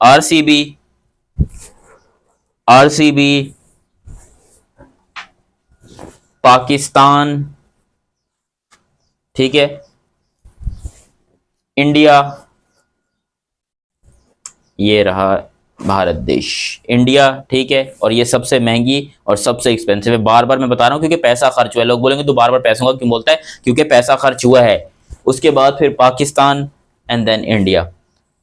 RCB, RCB, Pakistan, ठीक है, India, ये रहा भारत देश, इंडिया, ठीक है। और ये सबसे महंगी और सबसे एक्सपेंसिव है। बार बार मैं बता रहा हूं क्योंकि पैसा खर्च हुआ है। लोग बोलेंगे तो बार बार पैसों का क्यों बोलता है, क्योंकि पैसा खर्च हुआ है। उसके बाद फिर Pakistan and then India.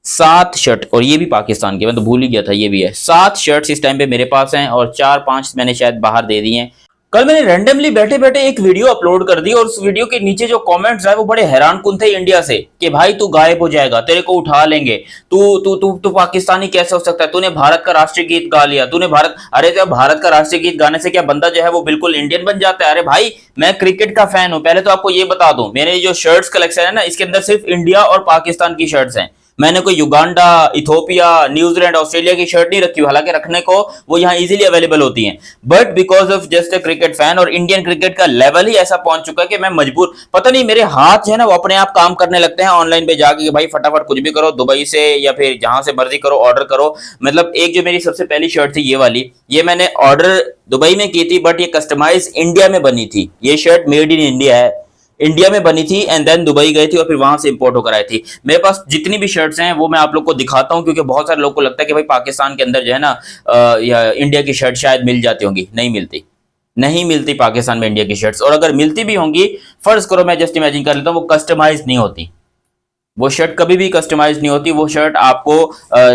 7 shirt, और ये भी पाकिस्तान के, मैं तो भूल ही गया था, ये भी है। 7 शर्ट्स इस टाइम पे मेरे पास हैं और 4-5 मैंने शायद बाहर दे दिए हैं। कल मैंने रैंडमली बैठे बैठे एक वीडियो अपलोड कर दी और उस वीडियो के नीचे जो कमेंट्स आए वो बड़े हैरान कुन थे इंडिया से, कि भाई तू गायब हो जाएगा, तेरे को उठा लेंगे, तू तू तू तू पाकिस्तानी कैसे हो सकता है, तूने भारत का राष्ट्रीय गीत गा लिया, तूने भारत, अरे जब भारत का राष्ट्रीय गीत गाने से क्या बंदा जो है वो बिल्कुल इंडियन बन जाता है? अरे भाई मैं क्रिकेट का फैन हूं। पहले तो आपको ये बता दूं, मेरे जो शर्ट्स कलेक्शन है ना, इसके अंदर सिर्फ इंडिया और पाकिस्तान की शर्ट्स हैं। मैंने कोई युगांडा, इथोपिया, न्यूजीलैंड, ऑस्ट्रेलिया की शर्ट नहीं रखी हुई, हालांकि रखने को वो यहाँ इजीली अवेलेबल होती हैं, but because of just a cricket fan, और इंडियन क्रिकेट का लेवल ही ऐसा पहुंच चुका है कि मैं मजबूर, पता नहीं मेरे हाथ जो है ना वो अपने आप काम करने लगते हैं ऑनलाइन पे जाके, कि भाई फटाफट कुछ भी करो, दुबई से या फिर जहां से मर्जी करो, ऑर्डर करो। मतलब एक जो मेरी सबसे पहली शर्ट थी ये वाली, ये मैंने ऑर्डर दुबई में की थी, बट ये कस्टमाइज इंडिया में बनी थी। ये शर्ट मेड इन इंडिया है, इंडिया में बनी थी एंड देन दुबई गई थी और फिर वहां से इंपोर्ट होकर आई थी। मेरे पास जितनी भी शर्ट्स हैं वो मैं आप लोग को दिखाता हूं, क्योंकि बहुत सारे लोग को लगता है कि भाई पाकिस्तान के अंदर जो है ना या इंडिया की शर्ट शायद मिल जाती होंगी। नहीं मिलती, नहीं मिलती पाकिस्तान में इंडिया की शर्ट्स। और अगर मिलती भी होंगी, फर्ज करो, मैं जस्ट इमेजिन कर लेता हूँ, वो कस्टमाइज नहीं होती। वो शर्ट कभी भी कस्टमाइज नहीं होती। वो शर्ट आपको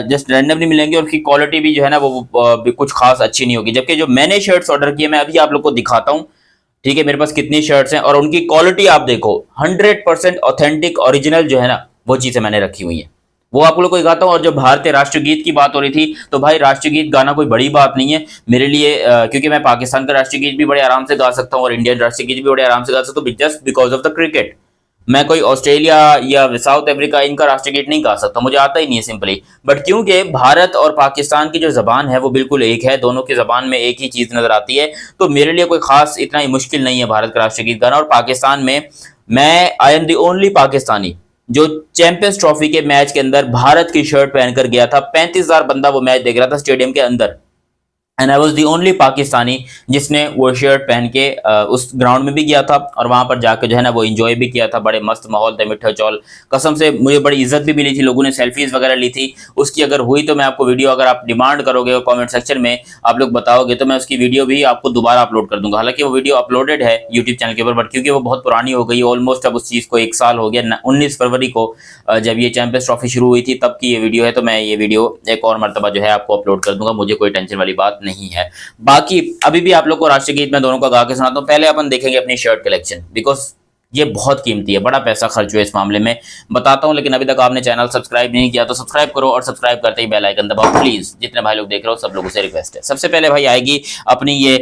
जस्ट रैंडमली मिलेंगे और उसकी क्वालिटी भी जो है ना वो कुछ खास अच्छी नहीं होगी। जबकि जो मैंने शर्ट्स ऑर्डर किए, मैं अभी आप लोग को दिखाता हूँ, ठीक है, मेरे पास कितनी शर्ट्स हैं और उनकी क्वालिटी आप देखो, 100% ऑथेंटिक ओरिजिनल जो है ना वो चीजें मैंने रखी हुई हैं। वो आप लोग को दिखाता हूँ। और जब भारतीय राष्ट्रीय गीत की बात हो रही थी, तो भाई राष्ट्रीय गीत गाना कोई बड़ी बात नहीं है मेरे लिए, क्योंकि मैं पाकिस्तान का राष्ट्रीय गीत भी बड़े आराम से गा सकता हूँ और इंडियन राष्ट्रीय गीत भी बड़े आराम से गा सकता हूँ, just because of the cricket. मैं कोई ऑस्ट्रेलिया या साउथ अफ्रीका इनका राष्ट्रीय गीत नहीं गा सकता, मुझे आता ही नहीं है सिंपली। बट क्योंकि भारत और पाकिस्तान की जो जबान है वो बिल्कुल एक है, दोनों की जबान में एक ही चीज नजर आती है, तो मेरे लिए कोई खास इतना ही मुश्किल नहीं है भारत का राष्ट्रीय गीत गाना। और पाकिस्तान में मैं, I am the only Pakistani जो चैंपियंस ट्रॉफी के मैच के अंदर भारत की शर्ट पहनकर गया था। 35,000 बंदा वो मैच देख रहा था स्टेडियम के अंदर, and I was the only Pakistani जिसने वो शर्ट पहन के उस ग्राउंड में भी गया था और वहां पर जाकर जो है ना वो एंजॉय भी किया था। बड़े मस्त माहौल थे, मिठा चौल, कसम से मुझे बड़ी इज्जत भी मिली थी, लोगों ने सेल्फीज वगैरह ली थी। उसकी अगर हुई तो मैं आपको वीडियो, अगर आप डिमांड करोगे और कमेंट सेक्शन में आप लोग बताओगे तो मैं उसकी वीडियो भी आपको दोबारा अपलोड कर दूंगा। हालांकि वो वीडियो अपलोडेड है यूट्यूब चैनल के ऊपर, बट क्योंकि वो बहुत पुरानी हो गई ऑलमोस्ट, अब उस चीज़ को 1 साल हो गया। 19 फरवरी को जब ये चैंपियंस ट्रॉफी शुरू हुई थी तब की ये वीडियो है, तो मैं ये वीडियो एक और मरतबा जो है आपको अपलोड कर दूंगा, मुझे कोई टेंशन वाली बात नहीं है। बाकी अभी भी आप लोग को राष्ट्रीय गीत मैं दोनों का गा के सुनाता हूँ। पहले अपन देखेंगे अपनी शर्ट कलेक्शन, बिकॉज ये बहुत कीमती है, बड़ा पैसा खर्च हुआ इस मामले में, बताता हूँ। लेकिन अभी तक आपने चैनल सब्सक्राइब नहीं किया तो सब्सक्राइब करो और सब्सक्राइब करते ही बेल आइकन दबाओ प्लीज। जितने भाई लोग देख रहे हो सब लोगों से रिक्वेस्ट है। सबसे पहले भाई आएगी अपनी ये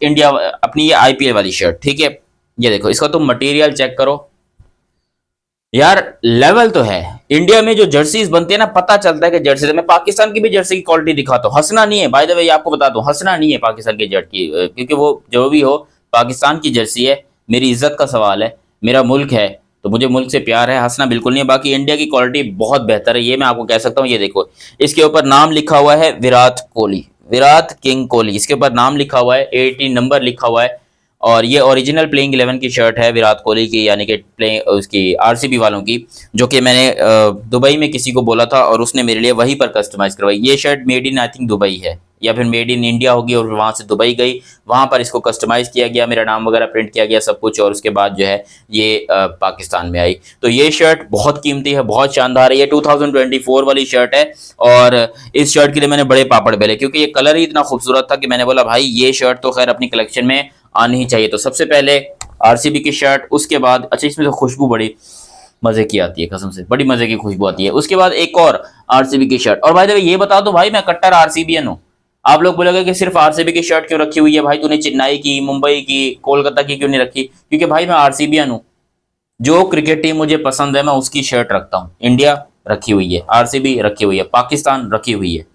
इंडिया, अपनी ये आईपीएल वाली शर्ट, ठीक है। ये देखो, इसका तुम मटेरियल चेक करो यार, लेवल तो है। इंडिया में जो जर्सीज बनती है ना, पता चलता है कि जर्सी, मैं पाकिस्तान की भी जर्सी की क्वालिटी दिखाता हूँ, हंसना नहीं है, बाय द वे आपको बता दूं, हंसना नहीं है पाकिस्तान की जर्सी की, क्योंकि वो जो भी हो पाकिस्तान की जर्सी है, मेरी इज्जत का सवाल है, मेरा मुल्क है तो मुझे मुल्क से प्यार है, हंसना बिल्कुल नहीं है। बाकी इंडिया की क्वालिटी बहुत बेहतर है, ये मैं आपको कह सकता हूँ। ये देखो, इसके ऊपर नाम लिखा हुआ है विराट कोहली, विराट किंग कोहली, इसके ऊपर नाम लिखा हुआ है, 18 नंबर लिखा हुआ है। और ये ओरिजिनल प्लेइंग 11 की शर्ट है विराट कोहली की, यानी कि प्ले उसकी आरसीबी वालों की, जो कि मैंने दुबई में किसी को बोला था और उसने मेरे लिए वहीं पर कस्टमाइज करवाई। ये shirt made in I think Dubai है या फिर मेड इन इंडिया होगी, और वहाँ से दुबई गई, वहाँ पर इसको कस्टमाइज किया गया, मेरा नाम वगैरह प्रिंट किया गया सब कुछ, और उसके बाद जो है ये पाकिस्तान में आई। तो ये शर्ट बहुत कीमती है, बहुत शानदार है। ये 2024 वाली शर्ट है और इस शर्ट के लिए मैंने बड़े पापड़ बेले, क्योंकि ये कलर ही इतना खूबसूरत था कि मैंने बोला भाई ये शर्ट तो खैर अपनी कलेक्शन में आनी ही चाहिए। तो सबसे पहले आरसीबी की शर्ट, उसके बाद अच्छा इसमें तो खुशबू बड़ी मजे की आती है, कसम से बड़ी मजे की खुशबू आती है। उसके बाद एक और आरसीबी की शर्ट। और भाई देखो ये बता दो भाई, मैं कट्टर आरसीबीएन हूँ। आप लोग बोलोगे कि सिर्फ आरसीबी की शर्ट क्यों रखी हुई है भाई, तूने चेन्नई की, मुंबई की, कोलकाता की क्यों नहीं रखी? क्योंकि भाई मैं आरसीबीएन हूँ, जो क्रिकेट टीम मुझे पसंद है मैं उसकी शर्ट रखता हूँ। इंडिया रखी हुई है, आरसीबी रखी हुई है, पाकिस्तान रखी हुई है।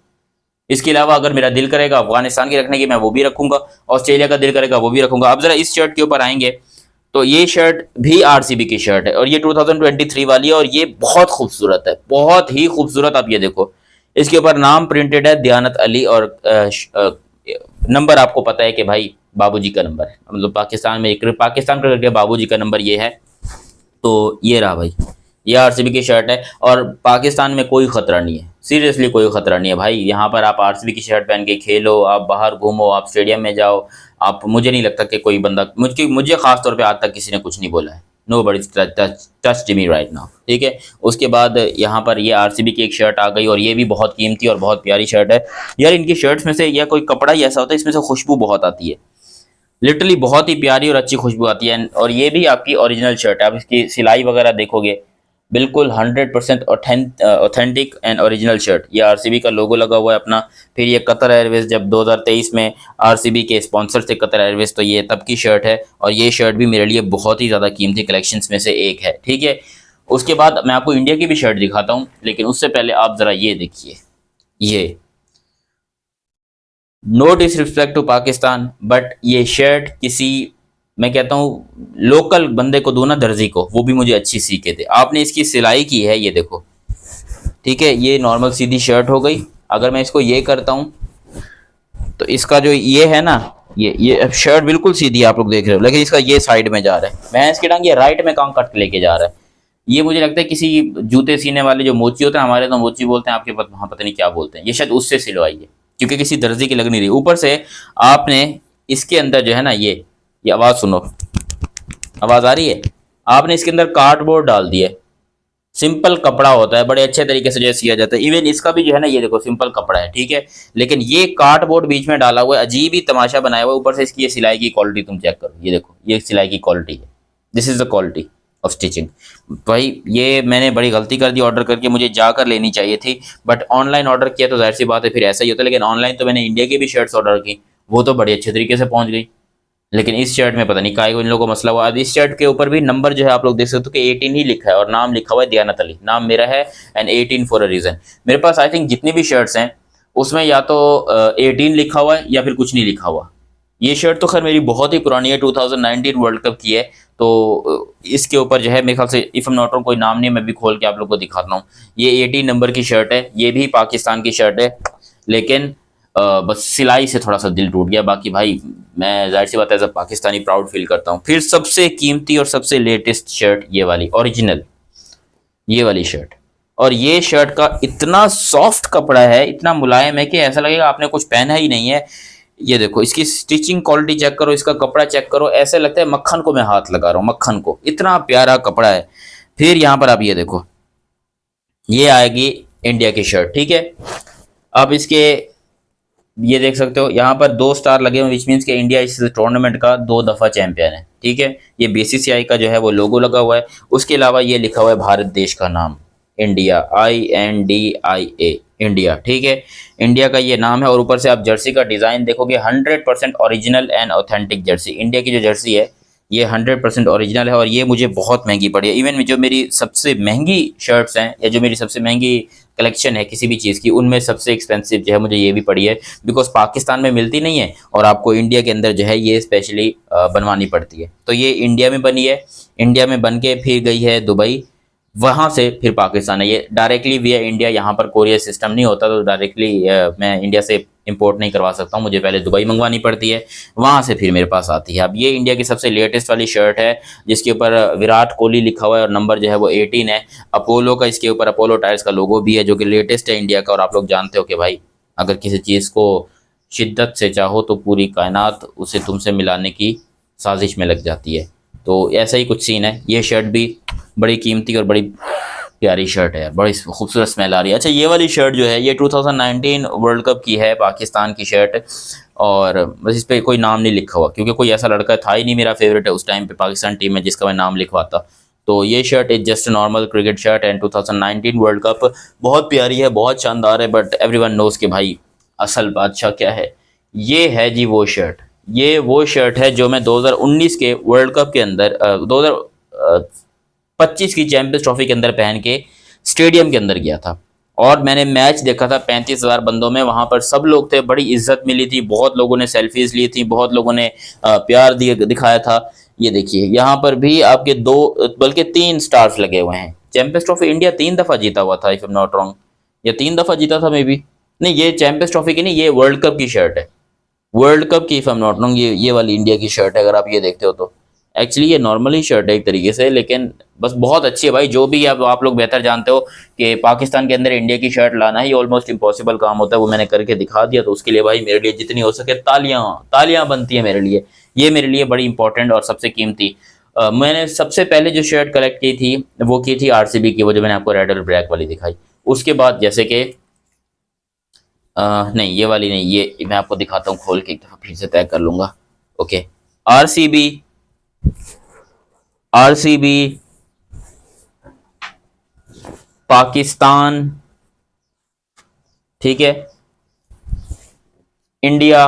इसके अलावा अगर मेरा दिल करेगा अफगानिस्तान की रखने की, मैं वो भी रखूंगा, ऑस्ट्रेलिया का दिल करेगा वो भी रखूंगा। अब जरा इस शर्ट के ऊपर आएंगे, तो ये शर्ट भी आरसीबी की शर्ट है और ये 2023 वाली है और ये बहुत खूबसूरत है, बहुत ही खूबसूरत। आप ये देखो, इसके ऊपर नाम प्रिंटेड है दयानत अली, और नंबर आपको पता है कि भाई बाबूजी का नंबर है, मतलब पाकिस्तान में पाकिस्तान क्रिकेट के बाबूजी का नंबर ये है। तो ये रहा भाई, ये आरसीबी की शर्ट है, और पाकिस्तान में कोई खतरा नहीं है, सीरियसली कोई खतरा नहीं है भाई। यहाँ पर आप आरसीबी की शर्ट पहन के खेलो, आप बाहर घूमो, आप स्टेडियम में जाओ, आप, मुझे नहीं लगता कि कोई बंदा, मुझे खास तौर पे आज तक किसी ने कुछ नहीं बोला है। नो बडी टच मी राइट नाउ, ठीक है। उसके बाद यहाँ पर ये आरसीबी की एक शर्ट आ गई, और ये भी बहुत कीमती और बहुत प्यारी शर्ट है यार। इनकी शर्ट्स में से या कोई कपड़ा ही ऐसा होता है, इसमें से खुशबू बहुत आती है, लिटरली बहुत ही प्यारी और अच्छी खुशबू आती है। और ये भी आपकी ओरिजिनल शर्ट है, आप इसकी सिलाई वगैरह देखोगे, बिल्कुल 100% ऑथेंटिक एंड ओरिजिनल शर्ट। ये आरसीबी का लोगो लगा हुआ है अपना। फिर ये कतर एयरवेज, जब 2023 में आरसीबी के स्पॉन्सर थे कतर एयरवेज, तो ये तब की शर्ट है, और ये शर्ट भी मेरे लिए बहुत ही ज़्यादा कीमती कलेक्शंस में से एक है, ठीक है। उसके बाद मैं आपको इंडिया की भी शर्ट दिखाता हूँ, लेकिन उससे पहले आप ज़रा ये देखिए, ये no disrespect to Pakistan, but ये शर्ट किसी, मैं कहता हूँ लोकल बंदे को दो ना, दर्जी को, वो भी मुझे अच्छी सी के दे। आपने इसकी सिलाई की है, ये देखो, ठीक है। ये नॉर्मल सीधी शर्ट हो गई। अगर मैं इसको ये करता हूँ तो इसका जो ये है ना, ये शर्ट बिल्कुल सीधी आप लोग देख रहे हो, लेकिन इसका ये साइड में जा रहा है, भैंस की टांग, ये राइट में काम कट लेके जा रहा है। ये मुझे लगता है किसी जूते सीने वाले जो मोची होते हैं, हमारे तो मोची बोलते हैं, आपके वहाँ पता नहीं क्या बोलते हैं, ये शायद उससे सिलवाई है, क्योंकि किसी दर्जी की लग नहीं रही। ऊपर से आपने इसके अंदर जो है ना, ये आवाज़ सुनो, आवाज़ आ रही है, आपने इसके अंदर कार्डबोर्ड डाल दिया है। सिंपल कपड़ा होता है, बड़े अच्छे तरीके से जो सिया जाता है। इवन इसका भी जो है ना, ये देखो सिंपल कपड़ा है, ठीक है, लेकिन ये कार्डबोर्ड बीच में डाला हुआ है, अजीब ही तमाशा बनाया हुआ है। ऊपर से इसकी ये सिलाई की क्वालिटी तुम चेक करो, ये देखो, ये सिलाई की क्वालिटी है, this is the quality of stitching. भाई ये मैंने बड़ी गलती कर दी ऑर्डर करके, मुझे जाकर लेनी चाहिए थी, बट ऑनलाइन ऑर्डर किया तो जाहिर सी बात है फिर ऐसा ही होता है। लेकिन ऑनलाइन तो मैंने इंडिया की भी शर्ट्स ऑर्डर की, वो तो बड़े अच्छे तरीके से पहुंच गई, लेकिन इस शर्ट में पता नहीं काहे को इन लोगों को मसला हुआ। इस शर्ट के ऊपर भी नंबर जो है आप लोग देख सकते हो कि 18 ही लिखा है, और नाम लिखा हुआ है दयानत अली, नाम मेरा है, एंड 18 फॉर अ रीजन। मेरे पास आई थिंक जितनी भी शर्ट्स हैं उसमें या तो 18 लिखा हुआ है या फिर कुछ नहीं लिखा हुआ। ये शर्ट तो खैर मेरी बहुत ही पुरानी है, 2019 वर्ल्ड कप की है, तो इसके ऊपर जो है मेरे ख्याल से इफ एम नॉट रॉन्ग, कोई नाम नहीं, मैं भी खोल के आप लोग को दिखाता हूँ। ये 18 नंबर की शर्ट है, ये भी पाकिस्तान की शर्ट है, लेकिन बस सिलाई से थोड़ा सा दिल टूट गया। बाकी भाई मैं जाहिर सी बात है as a Pakistani proud feel करता हूँ। फिर सबसे कीमती और सबसे लेटेस्ट शर्ट, ये वाली ओरिजिनल, ये वाली शर्ट। और ये शर्ट का इतना सॉफ्ट कपड़ा है, इतना मुलायम है कि ऐसा लगेगा आपने कुछ पहना ही नहीं है। ये देखो, इसकी स्टिचिंग क्वालिटी चेक करो, इसका कपड़ा चेक करो, ऐसे लगता है मक्खन को मैं हाथ लगा रहा हूँ, मक्खन को, इतना प्यारा कपड़ा है। फिर यहाँ पर आप ये देखो, ये आएगी इंडिया की शर्ट, ठीक है। अब इसके ये देख सकते हो यहाँ पर 2 स्टार लगे हुए, विच मीन्स कि इंडिया इस टूर्नामेंट का 2 दफ़ा चैंपियन है, ठीक है। ये बीसीसीआई का जो है वो लोगो लगा हुआ है। उसके अलावा ये लिखा हुआ है भारत देश का नाम, इंडिया, INDIA, इंडिया, ठीक है, इंडिया का ये नाम है। और ऊपर से आप जर्सी का डिज़ाइन देखोगे, 100% original and authentic Jersey. India की जो जर्सी है ये 100% ओरिजिनल है, और ये मुझे बहुत महंगी पड़ी है। इवन जो मेरी सबसे महंगी शर्ट्स हैं, या जो मेरी सबसे महंगी कलेक्शन है किसी भी चीज़ की, उनमें सबसे एक्सपेंसिव जो है मुझे ये भी पड़ी है, बिकॉज पाकिस्तान में मिलती नहीं है, और आपको इंडिया के अंदर जो है ये स्पेशली बनवानी पड़ती है। तो ये इंडिया में बनी है, इंडिया में बन के फिर गई है दुबई, वहाँ से फिर पाकिस्तान है। ये डायरेक्टली विया इंडिया, यहाँ पर कोरियर सिस्टम नहीं होता, तो डायरेक्टली मैं इंडिया से इंपोर्ट नहीं करवा सकता हूँ, मुझे पहले दुबई मंगवानी पड़ती है, वहाँ से फिर मेरे पास आती है। अब ये इंडिया की सबसे लेटेस्ट वाली शर्ट है, जिसके ऊपर विराट कोहली लिखा हुआ है, और नंबर जो है वो 18 है। अपोलो का, इसके ऊपर अपोलो टायर्स का लोगो भी है, जो कि लेटेस्ट है इंडिया का। और आप लोग जानते हो कि भाई अगर किसी चीज़ को शिद्दत से चाहो तो पूरी कायनात उसे तुमसे मिलाने की साजिश में लग जाती है, तो ऐसा ही कुछ सीन है। ये शर्ट भी बड़ी कीमती और बड़ी प्यारी शर्ट है, बड़ी खूबसूरत स्मेल आ रही है। अच्छा, ये वाली शर्ट जो है ये 2019 वर्ल्ड कप की है, पाकिस्तान की शर्ट, और बस इस पर कोई नाम नहीं लिखा हुआ, क्योंकि कोई ऐसा लड़का था ही नहीं मेरा फेवरेट है उस टाइम पे पाकिस्तान टीम में जिसका मैं नाम लिखवाता। तो ये shirt is just normal cricket shirt, and 2019 world cup, बहुत प्यारी है, बहुत शानदार है, बट एवरीवन नोज कि भाई असल बादशाह क्या है। ये है जी वो शर्ट, ये वो शर्ट है जो मैं 2019 के वर्ल्ड कप के अंदर 2025 की चैंपियंस ट्रॉफी के अंदर पहन के स्टेडियम के अंदर गया था, और मैंने मैच देखा था 35,000 बंदों में। वहां पर सब लोग थे, बड़ी इज्जत मिली थी, बहुत लोगों ने सेल्फीज ली थी, बहुत लोगों ने प्यार दिखाया था। ये देखिए यहाँ पर भी आपके 2 बल्कि 3 स्टार्स लगे हुए हैं। चैंपियंस ट्रॉफी इंडिया 3 दफा जीता हुआ था if I am not wrong, या 3 दफा जीता था मे बी। नहीं, ये चैंपियंस ट्रॉफी की नहीं, ये वर्ल्ड कप की शर्ट है, वर्ल्ड कप की, if I am not wrong, ये वाली इंडिया की शर्ट है, अगर आप ये देखते हो तो। एक्चुअली ये नॉर्मल ही शर्ट है एक तरीके से, लेकिन बस बहुत अच्छी है भाई। जो भी आप लोग बेहतर जानते हो कि पाकिस्तान के अंदर इंडिया की शर्ट लाना ही ऑलमोस्ट इम्पॉसिबल काम होता है, वो मैंने करके दिखा दिया। तो उसके लिए भाई मेरे लिए जितनी हो सके तालियां तालियां बनती है मेरे लिए। ये मेरे लिए बड़ी इंपॉर्टेंट और सबसे कीमती। मैंने सबसे पहले जो शर्ट कलेक्ट की थी वो की थी आरसीबी की, वो जो मैंने आपको रेड और ब्लैक वाली दिखाई। उसके बाद जैसे कि नहीं, ये वाली नहीं, ये मैं आपको दिखाता हूँ खोल के, एक दफा फिर से तय कर लूंगा। ओके, आरसीबी, आरसीबी पाकिस्तान, ठीक है, इंडिया,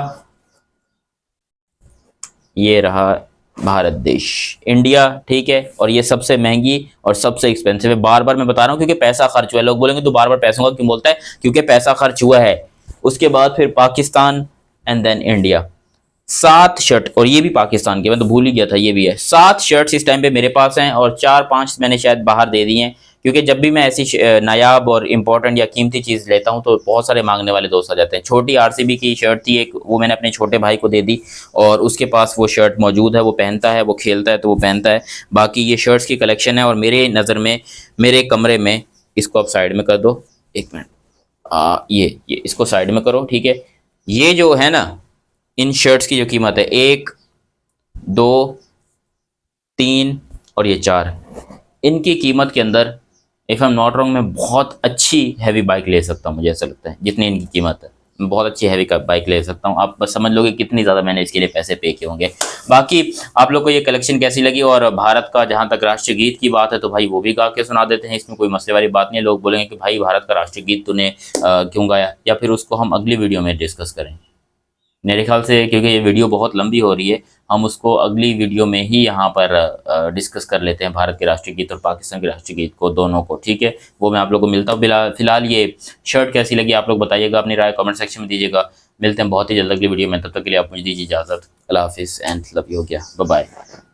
ये रहा भारत देश, इंडिया, ठीक है। और ये सबसे महंगी और सबसे एक्सपेंसिव है, बार बार मैं बता रहा हूँ क्योंकि पैसा खर्च हुआ है। लोग बोलेंगे तो बार बार पैसों का क्यों बोलता है, क्योंकि पैसा खर्च हुआ है। उसके बाद फिर Pakistan and then India. 7 shirt, और ये भी पाकिस्तान के, मैं तो भूल ही गया था, ये भी है। 7 शर्ट्स इस टाइम पे मेरे पास हैं और 4-5 मैंने शायद बाहर दे दी हैं, क्योंकि जब भी मैं ऐसी नायाब और इंपॉर्टेंट या कीमती चीज़ लेता हूं तो बहुत सारे मांगने वाले दोस्त आ जाते हैं। छोटी आरसीबी की शर्ट थी एक, वो मैंने अपने छोटे भाई को दे दी, और उसके पास वो शर्ट मौजूद है, वो पहनता है, वो खेलता है तो वो पहनता है। बाकी ये शर्ट्स की कलेक्शन है, और मेरे नज़र में, मेरे कमरे में, इसको आप साइड में कर दो, एक मिनट, ये इसको साइड में करो, ठीक है। ये जो है ना, इन शर्ट्स की जो कीमत है 1, 2, 3 और ये 4, इनकी कीमत के अंदर if I am not wrong मैं बहुत अच्छी हैवी बाइक ले सकता हूँ। मुझे ऐसा लगता है जितनी इनकी कीमत है, मैं बहुत अच्छी हैवी बाइक ले सकता हूँ। आप बस समझ लो कि कितनी ज़्यादा मैंने इसके लिए पैसे पे किए होंगे। बाकी आप लोग को ये कलेक्शन कैसी लगी, और भारत का जहाँ तक राष्ट्रीय गीत की बात है तो भाई वो भी गा के सुना देते हैं, इसमें कोई मसले वाली बात नहीं है। लोग बोलेंगे कि भाई भारत का राष्ट्रीय गीत तूने क्यों गाया, या फिर उसको हम अगली वीडियो में डिस्कस करें। मेरे ख्याल से क्योंकि ये वीडियो बहुत लंबी हो रही है, हम उसको अगली वीडियो में ही यहाँ पर डिस्कस कर लेते हैं, भारत के राष्ट्रीय गीत और पाकिस्तान के राष्ट्रीय गीत को, दोनों को, ठीक है। वो मैं आप लोगों को मिलता हूँ। फिलहाल ये शर्ट कैसी लगी आप लोग बताइएगा, अपनी राय कमेंट सेक्शन में दीजिएगा। मिलते हैं बहुत ही जल्द अगली वीडियो में, तब तक के लिए आप मुझे दीजिए इजाज़त। अल्लाह हाफिज़ एंड लव यू। हो गया, बाय बाय।